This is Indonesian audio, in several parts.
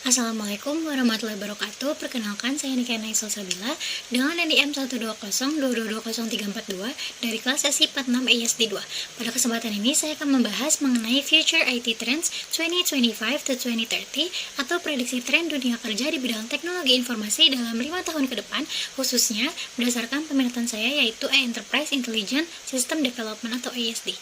Assalamualaikum warahmatullahi wabarakatuh. Perkenalkan, saya Nika Naisal Sabila dengan NIM 12022022034 dari kelas sesi 46 ESD 2. Pada kesempatan ini saya akan membahas mengenai Future IT Trends 2025 to 2030 atau prediksi tren dunia kerja di bidang teknologi informasi dalam 5 tahun ke depan, khususnya berdasarkan peminatan saya yaitu Enterprise Intelligent System Development atau ESD.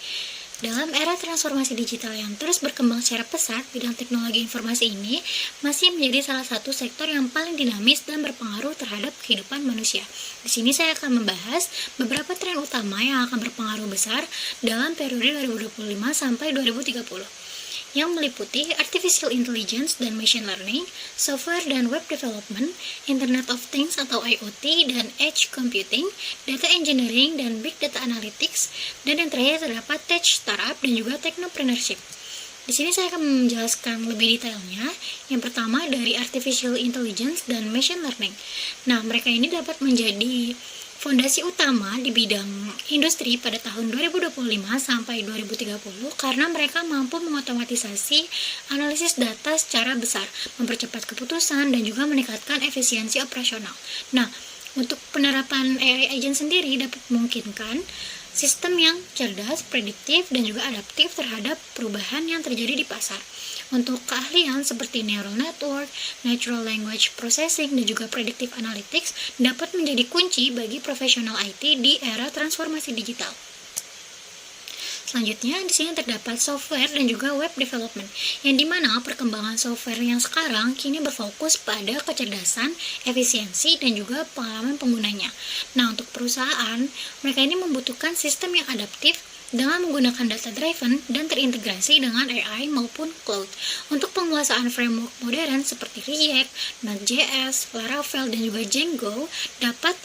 Dalam era transformasi digital yang terus berkembang secara pesat, bidang teknologi informasi ini masih menjadi salah satu sektor yang paling dinamis dan berpengaruh terhadap kehidupan manusia. Di sini saya akan membahas beberapa tren utama yang akan berpengaruh besar dalam periode 2025 sampai 2030. Yang meliputi Artificial Intelligence dan Machine Learning, Software dan Web Development, Internet of Things atau IoT dan Edge Computing, Data Engineering dan Big Data Analytics, dan yang terakhir terdapat Tech Startup dan juga Technopreneurship. Di sini saya akan menjelaskan lebih detailnya. Yang pertama dari Artificial Intelligence dan Machine Learning. Nah, mereka ini dapat menjadi fondasi utama di bidang industri pada tahun 2025 sampai 2030 karena mereka mampu mengotomatisasi analisis data secara besar, mempercepat keputusan, dan juga meningkatkan efisiensi operasional. Nah, untuk penerapan AI agent sendiri dapat memungkinkan sistem yang cerdas, prediktif, dan juga adaptif terhadap perubahan yang terjadi di pasar. Untuk keahlian seperti neural network, natural language processing, dan juga predictive analytics dapat menjadi kunci bagi profesional IT di era transformasi digital. Selanjutnya, di sini terdapat software dan juga web development, yang dimana perkembangan software yang sekarang kini berfokus pada kecerdasan, efisiensi, dan juga pengalaman penggunanya. Nah, untuk perusahaan, mereka ini membutuhkan sistem yang adaptif dengan menggunakan data-driven dan terintegrasi dengan AI maupun cloud. Untuk penguasaan framework modern seperti React, Node.js, Laravel, dan juga Django dapat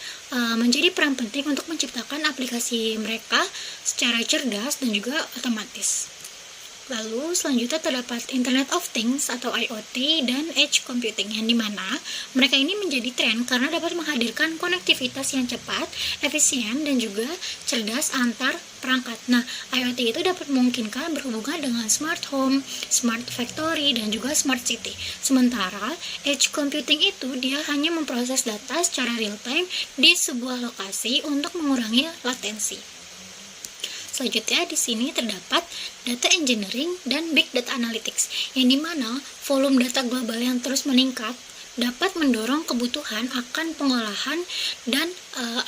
menjadi peran penting untuk menciptakan aplikasi mereka secara cerdas dan juga otomatis. Lalu selanjutnya terdapat Internet of Things atau IoT dan Edge Computing, yang dimana mereka ini menjadi tren karena dapat menghadirkan konektivitas yang cepat, efisien, dan juga cerdas antar perangkat. Nah, IoT itu dapat memungkinkan berhubungan dengan smart home, smart factory, dan juga smart city. Sementara Edge Computing itu dia hanya memproses data secara real time di sebuah lokasi untuk mengurangi latensi. Selanjutnya di sini terdapat Data Engineering dan Big Data Analytics, yang dimana volume data global yang terus meningkat dapat mendorong kebutuhan akan pengolahan dan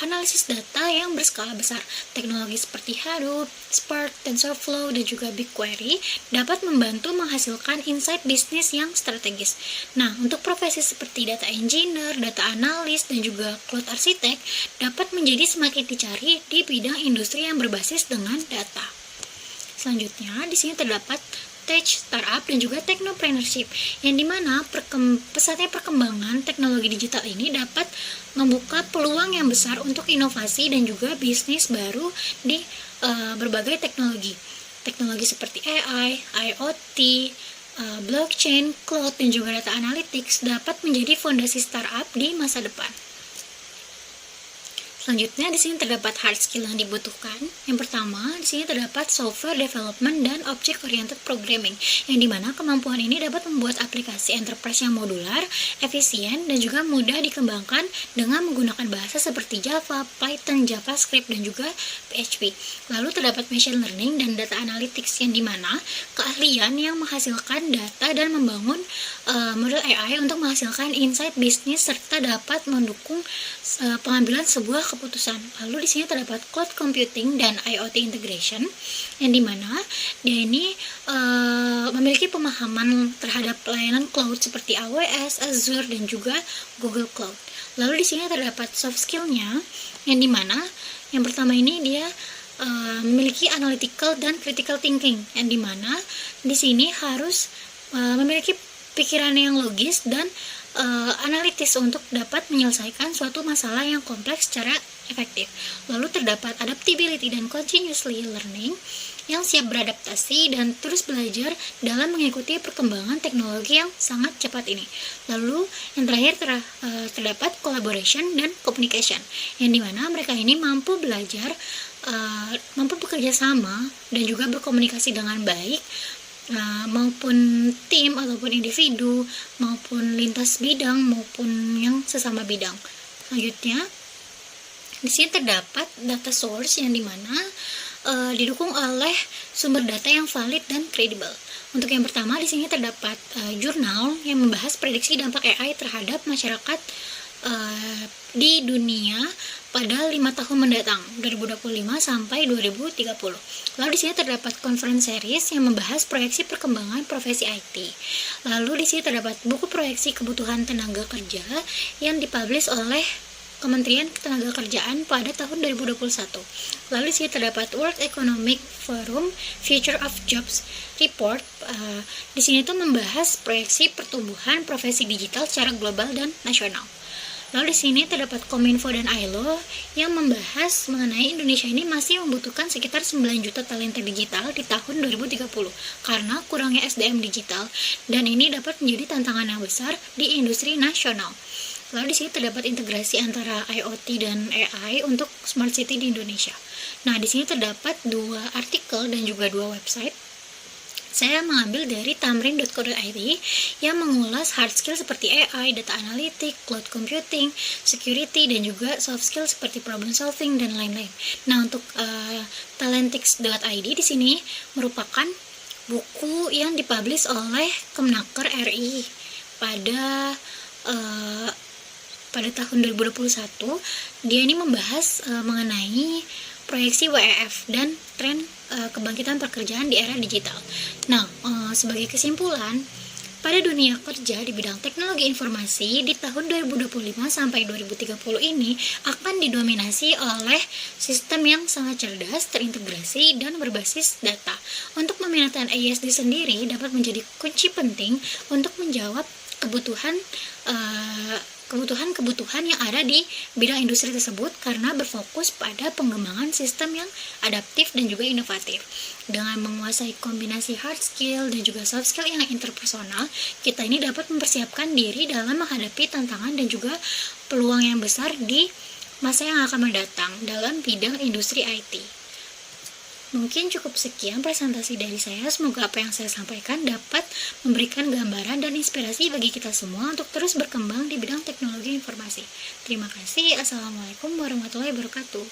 analisis data yang berskala besar. Teknologi seperti Hadoop, Spark, TensorFlow, dan juga BigQuery dapat membantu menghasilkan insight bisnis yang strategis. Nah, untuk profesi seperti data engineer, data analis, dan juga cloud architect dapat menjadi semakin dicari di bidang industri yang berbasis dengan data. Selanjutnya, di sini terdapat Tech Startup dan juga Technopreneurship, yang dimana pesatnya perkembangan teknologi digital ini dapat membuka peluang yang besar untuk inovasi dan juga bisnis baru di berbagai teknologi. Teknologi seperti AI, IoT, blockchain, cloud, dan juga data analytics dapat menjadi fondasi startup di masa depan. Selanjutnya di sini terdapat hard skill yang dibutuhkan. Yang pertama, di sini terdapat software development dan object oriented programming, yang dimana kemampuan ini dapat membuat aplikasi enterprise yang modular, efisien, dan juga mudah dikembangkan dengan menggunakan bahasa seperti Java, Python, JavaScript, dan juga PHP. Lalu terdapat machine learning dan data analytics, yang dimana keahlian yang menghasilkan data dan membangun model AI untuk menghasilkan insight bisnis serta dapat mendukung pengambilan sebuah keputusan. Lalu di sini terdapat cloud computing dan IoT integration, yang dimana dia ini memiliki pemahaman terhadap layanan cloud seperti AWS, Azure, dan juga Google Cloud. Lalu di sini terdapat soft skill-nya, yang dimana yang pertama ini dia memiliki analytical dan critical thinking, yang dimana di sini harus memiliki pikiran yang logis dan analitis untuk dapat menyelesaikan suatu masalah yang kompleks secara efektif. Lalu terdapat adaptability dan continuously learning, yang siap beradaptasi dan terus belajar dalam mengikuti perkembangan teknologi yang sangat cepat ini. Lalu yang terakhir terdapat collaboration dan communication, yang dimana mereka ini mampu belajar, mampu bekerja sama dan juga berkomunikasi dengan baik maupun tim ataupun individu, maupun lintas bidang maupun yang sesama bidang. Selanjutnya, di sini terdapat data source yang dimana didukung oleh sumber data yang valid dan kredibel. Untuk yang pertama, di sini terdapat jurnal yang membahas prediksi dampak AI terhadap masyarakat di dunia pada 5 tahun mendatang, 2025 sampai 2030. Lalu di sini terdapat conference series yang membahas proyeksi perkembangan profesi IT. Lalu di sini terdapat buku proyeksi kebutuhan tenaga kerja yang dipublish oleh Kementerian Ketenagakerjaan pada tahun 2021. Lalu di sini terdapat World Economic Forum Future of Jobs Report. Di sini itu membahas proyeksi pertumbuhan profesi digital secara global dan nasional. Lalu di sini terdapat Kominfo dan ILO yang membahas mengenai Indonesia ini masih membutuhkan sekitar 9 juta talenta digital di tahun 2030 karena kurangnya SDM digital, dan ini dapat menjadi tantangan yang besar di industri nasional. Lalu di sini terdapat integrasi antara IoT dan AI untuk smart city di Indonesia. Nah, di sini terdapat 2 artikel dan juga 2 website. Saya mengambil dari tamrin.co.id yang mengulas hard skill seperti AI, data analytic, cloud computing, security, dan juga soft skill seperti problem solving dan lain-lain. Nah, untuk talentix.id di sini merupakan buku yang dipublish oleh Kemenaker RI pada tahun 2021. Dia ini membahas mengenai proyeksi WEF dan tren kebangkitan pekerjaan di era digital. Nah, sebagai kesimpulan, pada dunia kerja di bidang teknologi informasi di tahun 2025 sampai 2030 ini akan didominasi oleh sistem yang sangat cerdas, terintegrasi, dan berbasis data. Untuk peminatan AISD sendiri dapat menjadi kunci penting untuk menjawab kebutuhan yang ada di bidang industri tersebut karena berfokus pada pengembangan sistem yang adaptif dan juga inovatif. Dengan menguasai kombinasi hard skill dan juga soft skill yang interpersonal, kita ini dapat mempersiapkan diri dalam menghadapi tantangan dan juga peluang yang besar di masa yang akan mendatang dalam bidang industri IT. Mungkin cukup sekian presentasi dari saya. Semoga apa yang saya sampaikan dapat memberikan gambaran dan inspirasi bagi kita semua untuk terus berkembang di bidang teknologi informasi. Terima kasih. Assalamualaikum warahmatullahi wabarakatuh.